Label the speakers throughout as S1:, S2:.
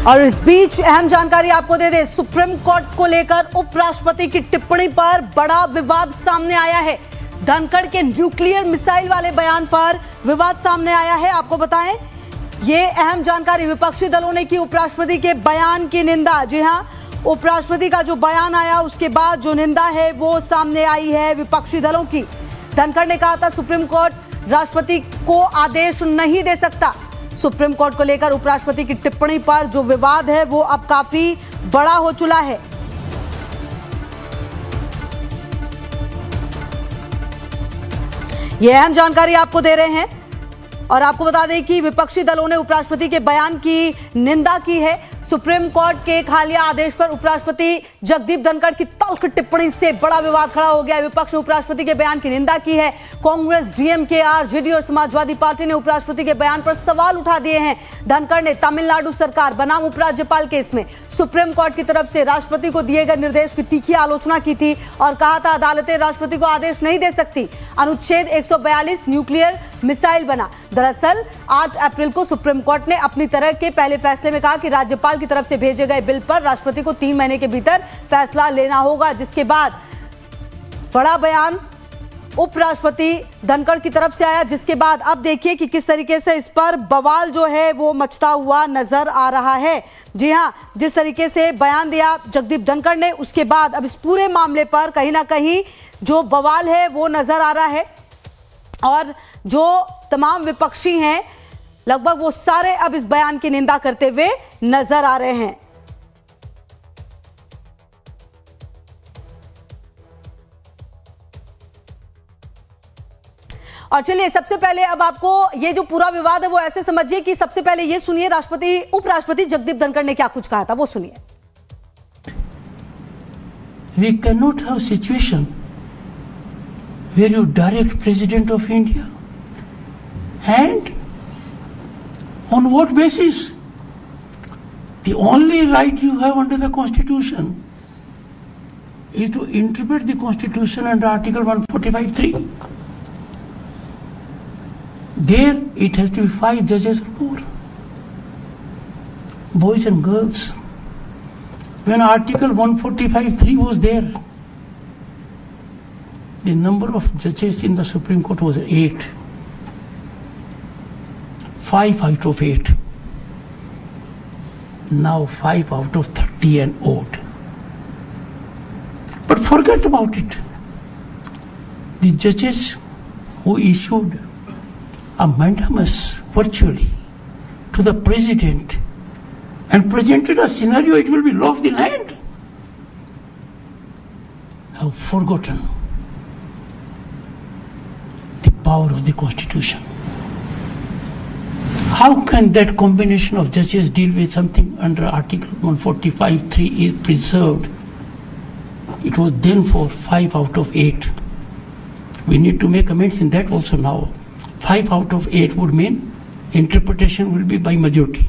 S1: और इस बीच अहम जानकारी आपको दे दें, सुप्रीम कोर्ट को लेकर उपराष्ट्रपति की टिप्पणी पर बड़ा विवाद सामने आया है। धनखड़ के न्यूक्लियर मिसाइल वाले बयान पर विवाद सामने आया है। आपको बताएं, ये अहम जानकारी, विपक्षी दलों ने की उपराष्ट्रपति के बयान की निंदा। जी हां, उपराष्ट्रपति का जो बयान आया उसके बाद जो निंदा है वो सामने आई है विपक्षी दलों की। धनखड़ ने कहा था सुप्रीम कोर्ट राष्ट्रपति को आदेश नहीं दे सकता। सुप्रीम कोर्ट को लेकर उपराष्ट्रपति की टिप्पणी पर जो विवाद है वो अब काफी बड़ा हो चुका है। यह अहम जानकारी आपको दे रहे हैं और आपको बता दें कि विपक्षी दलों ने उपराष्ट्रपति के बयान की निंदा की है। सुप्रीम कोर्ट के एक हालिया आदेश पर उपराष्ट्रपति जगदीप धनखड़ की तल्ख टिप्पणी से बड़ा विवाद खड़ा हो गया। विपक्ष ने उपराष्ट्रपति के बयान की निंदा की है। कांग्रेस, डीएमके, आरजेडी और समाजवादी पार्टी ने उपराष्ट्रपति के बयान पर सवाल उठा दिए हैं। धनखड़ ने तमिलनाडु सरकार बनाम उपराज्यपाल केस में सुप्रीम कोर्ट की तरफ से राष्ट्रपति को दिए गए निर्देश की तीखी आलोचना की थी और कहा था अदालतें राष्ट्रपति को आदेश नहीं दे सकती। अनुच्छेद 142 न्यूक्लियर मिसाइल बना। दरअसल 8 अप्रैल को सुप्रीम कोर्ट ने अपनी तरह के पहले फैसले में कहा कि राज्यपाल की तरफ से भेजे गए बिल पर राष्ट्रपति को 3 महीने के भीतर फैसला लेना होगा, जिसके बाद बड़ा बयान उपराष्ट्रपति धनखड़ की तरफ से आया, जिसके बाद अब देखिए कि किस तरीके से इस पर बवाल जो है वो मचता हुआ नजर आ रहा है। जी हां, जिस तरीके से बयान दिया जगदीप धनखड़ ने, उसके बाद अब इस पूरे मामले पर कहीं ना कहीं जो बवाल है वो नजर आ रहा है और जो तमाम विपक्षी हैं लगभग वो सारे अब इस बयान की निंदा करते हुए नजर आ रहे हैं। और चलिए सबसे पहले अब आपको ये जो पूरा विवाद है वो ऐसे समझिए कि सबसे पहले ये सुनिए उपराष्ट्रपति जगदीप धनखड़ ने क्या कुछ कहा था, वो सुनिए।
S2: We cannot have situation where you direct President of India and on what basis? The only right you have under the Constitution is to interpret the Constitution under Article 145(3). There it has to be 5 judges or more, boys and girls. When Article 145(3) was there, the number of judges in the Supreme Court was 8. 5 out of 8. Now 5 out of 30 and odd. But forget about it. The judges who issued a mandamus virtually to the president and presented a scenario it will be law of the land have forgotten the power of the Constitution. How can that combination of judges deal with something under Article 145(3) is preserved? It was then for 5 out of 8. We need to make amends in that also now. 5 out of 8 would mean interpretation will be by majority.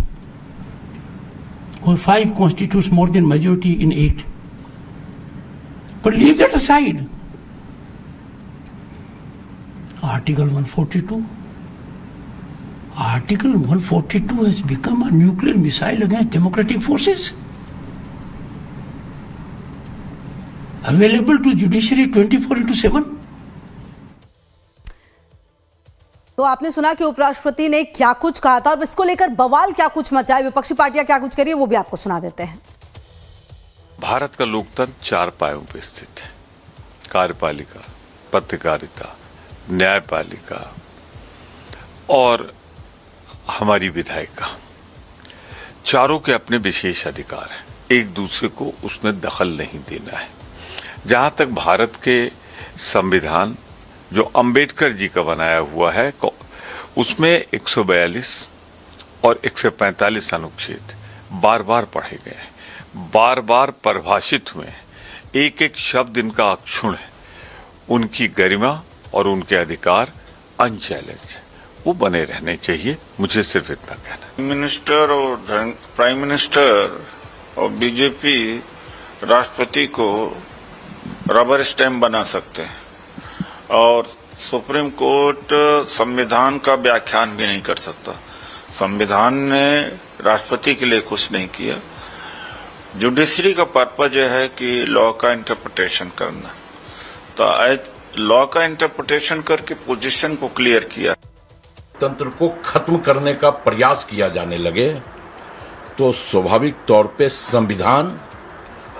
S2: Or 5 constitutes more than majority in 8. But leave that aside. Article 142. Article 142 has become a nuclear missile against democratic forces. Available to judiciary 24/7.
S1: तो आपने सुना कि उपराष्ट्रपति ने क्या कुछ कहा था और इसको लेकर बवाल क्या कुछ मचा है, विपक्षी पार्टियां क्या कुछ करी है, वो भी आपको सुना देते हैं।
S3: भारत का लोकतंत्र 4 पायों पर स्थित है: कार्यपालिका, पत्रकारिता, न्यायपालिका और हमारी विधायिका। चारों के अपने विशेष अधिकार हैं, एक दूसरे को उसमें दखल नहीं देना है। जहां तक भारत के संविधान जो अंबेडकर जी का बनाया हुआ है, उसमें 142 और 145 अनुच्छेद बार बार पढ़े गए हैं, बार बार परिभाषित हुए हैं। एक एक शब्द इनका अक्षुण्ण है। उनकी गरिमा और उनके अधिकार अनचैलेंज है, वो बने रहने चाहिए। मुझे सिर्फ इतना कहना है।
S4: मिनिस्टर और प्राइम मिनिस्टर और बीजेपी राष्ट्रपति को रबर स्टैम्प बना सकते हैं और सुप्रीम कोर्ट संविधान का व्याख्यान भी नहीं कर सकता। संविधान ने राष्ट्रपति के लिए कुछ नहीं किया। जुडिशरी का पर्पज यह है कि लॉ का इंटरप्रिटेशन करना, तो लॉ का इंटरप्रिटेशन करके पोजीशन को क्लियर किया।
S5: तंत्र को खत्म करने का प्रयास किया जाने लगे तो स्वाभाविक तौर पे संविधान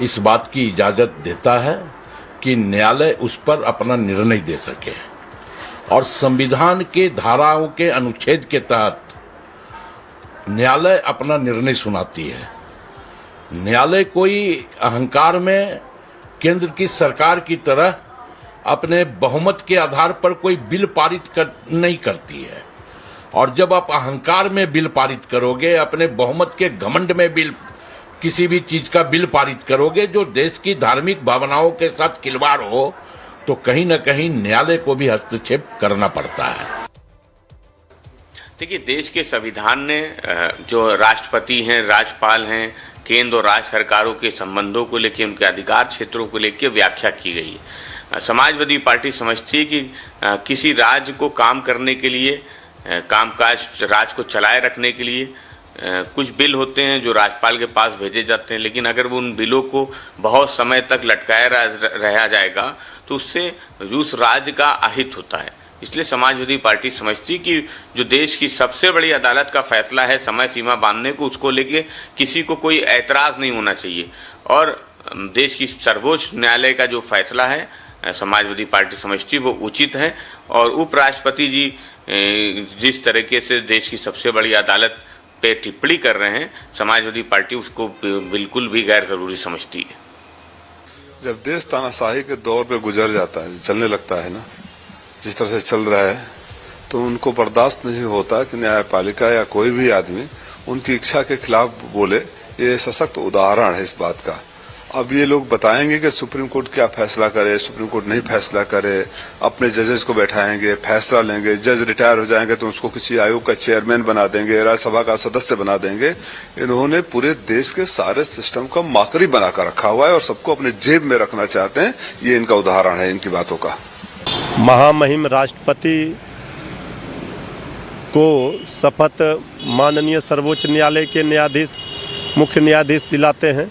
S5: इस बात की इजाजत देता है कि न्यायालय उस पर अपना निर्णय दे सके, और संविधान के धाराओं के अनुच्छेद के तहत न्यायालय अपना निर्णय सुनाती है। न्यायालय कोई अहंकार में केंद्र की सरकार की तरह अपने बहुमत के आधार पर कोई बिल पारित नहीं करती है, और जब आप अहंकार में बिल पारित करोगे, अपने बहुमत के घमंड में बिल किसी भी चीज का बिल पारित करोगे जो देश की धार्मिक भावनाओं के साथ खिलवाड़ हो, तो कहीं न कहीं न्यायालय को भी हस्तक्षेप करना पड़ता है।
S6: देखिए, देश के संविधान ने जो राष्ट्रपति हैं, राज्यपाल हैं, केंद्र और राज्य सरकारों के संबंधों को लेकर, उनके अधिकार क्षेत्रों को लेकर व्याख्या की गई है। समाजवादी पार्टी समझती है कि किसी राज्य को काम करने के लिए, कामकाज राज्य को चलाए रखने के लिए कुछ बिल होते हैं जो राज्यपाल के पास भेजे जाते हैं, लेकिन अगर वो उन बिलों को बहुत समय तक लटकाया रहा जाएगा तो उससे उस राज्य का अहित होता है। इसलिए समाजवादी पार्टी समझती है कि जो देश की सबसे बड़ी अदालत का फैसला है समय सीमा बांधने को, उसको लेके किसी को कोई ऐतराज नहीं होना चाहिए, और देश की सर्वोच्च न्यायालय का जो फैसला है समाजवादी पार्टी समझती है वो उचित है। और उपराष्ट्रपति जी जिस तरीके से देश की सबसे बड़ी अदालत पे टिप्पणी कर रहे हैं, समाजवादी पार्टी उसको बिल्कुल भी गैर जरूरी समझती है।
S7: जब देश तानाशाही के दौर पे गुजर जाता है, चलने लगता है ना, जिस तरह से चल रहा है, तो उनको बर्दाश्त नहीं होता कि न्यायपालिका या कोई भी आदमी उनकी इच्छा के खिलाफ बोले। ये सशक्त उदाहरण है इस बात का। अब ये लोग बताएंगे कि सुप्रीम कोर्ट क्या फैसला करे, सुप्रीम कोर्ट नहीं फैसला करे, अपने जजेस को बैठाएंगे, फैसला लेंगे, जज रिटायर हो जाएंगे तो उसको किसी आयोग का चेयरमैन बना देंगे, राज्यसभा का सदस्य बना देंगे। इन्होंने पूरे देश के सारे सिस्टम का माकरी बनाकर रखा हुआ है और सबको अपने जेब में रखना चाहते हैं। ये इनका उदाहरण है इनकी बातों का।
S8: महामहिम राष्ट्रपति को शपथ माननीय सर्वोच्च न्यायालय के न्यायाधीश, मुख्य न्यायाधीश दिलाते हैं,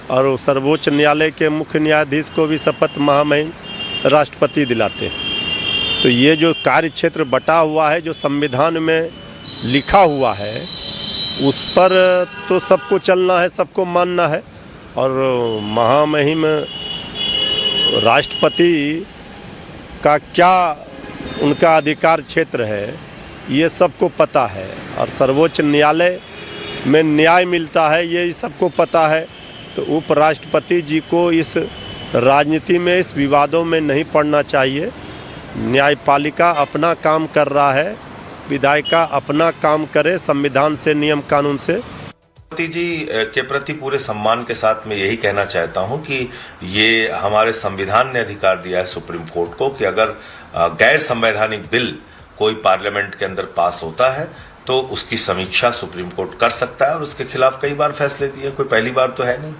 S8: और सर्वोच्च न्यायालय के मुख्य न्यायाधीश को भी शपथ महामहिम राष्ट्रपति दिलाते हैं। तो ये जो कार्य क्षेत्र बटा हुआ है, जो संविधान में लिखा हुआ है, उस पर तो सबको चलना है, सबको मानना है। और महामहिम राष्ट्रपति का क्या उनका अधिकार क्षेत्र है, ये सबको पता है, और सर्वोच्च न्यायालय में न्याय मिलता है, ये सबको पता है। तो उपराष्ट्रपति जी को इस राजनीति में, इस विवादों में नहीं पड़ना चाहिए। न्यायपालिका अपना काम कर रहा है, विधायिका अपना काम करे संविधान से, नियम कानून से।
S9: राष्ट्रपति जी के प्रति पूरे सम्मान के साथ मैं यही कहना चाहता हूं कि ये हमारे संविधान ने अधिकार दिया है सुप्रीम कोर्ट को कि अगर गैर संवैधानिक बिल कोई पार्लियामेंट के अंदर पास होता है तो उसकी समीक्षा सुप्रीम कोर्ट कर सकता है, और उसके खिलाफ कई बार फैसले दिए, कोई पहली बार तो है नहीं।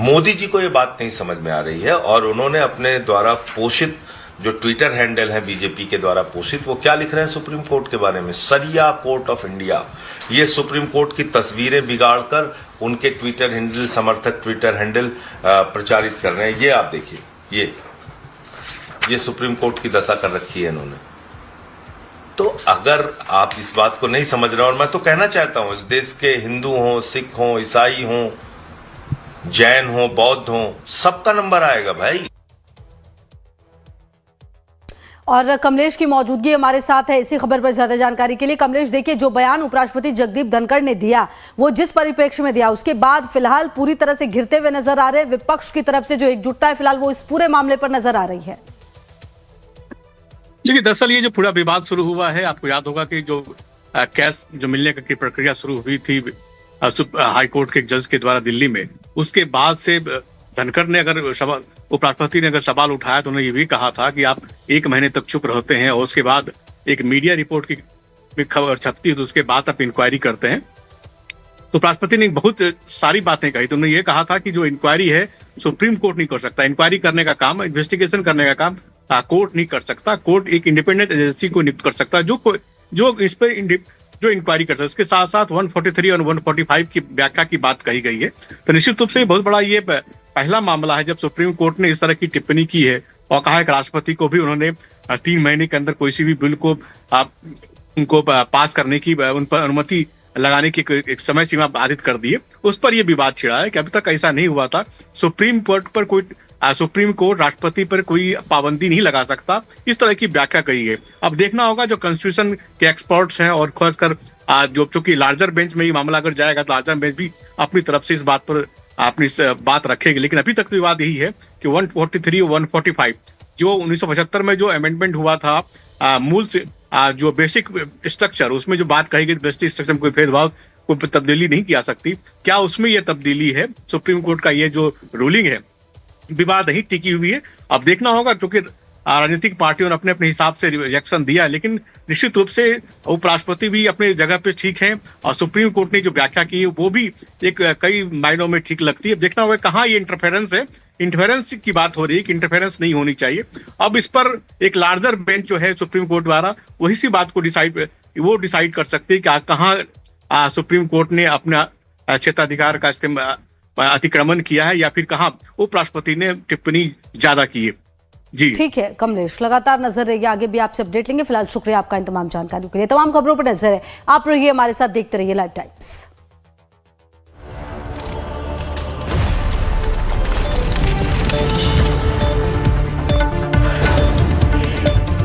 S9: मोदी जी को ये बात नहीं समझ में आ रही है, और उन्होंने अपने द्वारा पोषित जो ट्विटर हैंडल है बीजेपी के द्वारा पोषित, वो क्या लिख रहे हैं सुप्रीम कोर्ट के बारे में? सरिया कोर्ट ऑफ इंडिया। ये सुप्रीम कोर्ट की तस्वीरें बिगाड़कर उनके ट्विटर हैंडल, समर्थक ट्विटर हैंडल प्रचारित कर रहे हैं। ये आप देखिए, ये सुप्रीम कोर्ट की दशा कर रखी है इन्होंने। तो अगर आप इस बात को नहीं समझ रहे, और मैं तो कहना चाहता हूं, इस देश के हिंदू हों, सिख हों, ईसाई हों, जैन हों, बौद्ध हों, सबका नंबर आएगा भाई।
S1: और कमलेश की मौजूदगी हमारे साथ है इसी खबर पर ज्यादा जानकारी के लिए। कमलेश, देखिए, जो बयान उपराष्ट्रपति जगदीप धनखड़ ने दिया, वो जिस परिप्रेक्ष्य में दिया, उसके बाद फिलहाल पूरी तरह से घिरते हुए नजर आ रहे हैं। विपक्ष की तरफ से जो एकजुटता है फिलहाल वो इस पूरे मामले पर नजर आ रही है।
S10: देखिए, दरअसल ये जो पूरा विवाद शुरू हुआ है, आपको याद होगा कि जो कैश जो मिलने की प्रक्रिया शुरू हुई थी हाई कोर्ट के एक जज के द्वारा दिल्ली में, उसके बाद से धनखड़ ने उपराष्ट्रपति ने अगर सवाल उठाया तो उन्होंने ये भी कहा था कि आप 1 महीने तक चुप रहते हैं और उसके बाद एक मीडिया रिपोर्ट की खबर छपती है तो उसके बाद आप इंक्वायरी करते हैं। तो उपराष्ट्रपति ने बहुत सारी बातें कही। तो उन्होंने ये कहा था कि जो इंक्वायरी है सुप्रीम कोर्ट नहीं कर सकता, इंक्वायरी करने का काम, इन्वेस्टिगेशन करने का काम कोर्ट नहीं कर सकता। कोर्ट एक इंडिपेंडेंट एजेंसी को नियुक्त कर सकता है जो इस पर जो इंक्वायरी कर सकते। इसके साथ साथ 143 और 145 की व्याख्या की बात कही गई है। तो निश्चित रूप से बहुत बड़ा ये पहला मामला है जब सुप्रीम कोर्ट ने इस तरह की टिप्पणी की है और कहा है कि राष्ट्रपति को भी उन्होंने 3 महीने के अंदर कोई सी भी बिल को उनको पास करने की, उन पर अनुमति लगाने की एक समय सीमा बाधित कर दी है। उस पर यह विवाद छिड़ा है कि अभी तक ऐसा नहीं हुआ था। सुप्रीम कोर्ट राष्ट्रपति पर कोई पाबंदी नहीं लगा सकता, इस तरह की व्याख्या कही है। अब देखना होगा जो कॉन्स्टिट्यूशन के एक्सपर्ट्स हैं और खासकर जो चूंकि लार्जर बेंच में ये मामला अगर जाएगा तो लार्जर बेंच भी अपनी तरफ से इस बात पर अपनी बात रखेगी। लेकिन अभी तक तो विवाद यही है कि 143 और 145 जो 1975 में जो अमेंडमेंट हुआ था मूल से जो बेसिक स्ट्रक्चर, उसमें जो बात कही गई बेसिक स्ट्रक्चर में कोई भेदभाव, कोई तब्दीली नहीं की जा सकती, क्या उसमें यह तब्दीली है? सुप्रीम कोर्ट का ये जो रूलिंग है विवाद नहीं टिकी हुई है। अब देखना होगा क्योंकि राजनीतिक पार्टियों ने अपने अपने हिसाब से रिएक्शन दिया, लेकिन निश्चित रूप से उपराष्ट्रपति भी अपने जगह पे ठीक है और सुप्रीम कोर्ट ने जो व्याख्या की है वो भी एक कई मायनों में ठीक लगती है। देखना होगा कहाँ ये इंटरफेरेंस है। इंटरफेरेंस की बात हो रही है कि इंटरफेरेंस नहीं होनी चाहिए। अब इस पर एक लार्जर बेंच जो है सुप्रीम कोर्ट द्वारा वही सी बात को डिसाइड कर सकती है कि कहाँ सुप्रीम कोर्ट ने अपना क्षेत्राधिकार का अतिक्रमण किया है या फिर कहाँ उपराष्ट्रपति ने टिप्पणी ज्यादा की है। जी
S1: ठीक है कमलेश, लगातार नजर रहिए, आगे भी आपसे अपडेट लेंगे। फिलहाल शुक्रिया आपका इन तमाम जानकारियों के लिए। तमाम खबरों पर नजर है, आप रहिए हमारे साथ, देखते रहिए लाइव टाइम्स।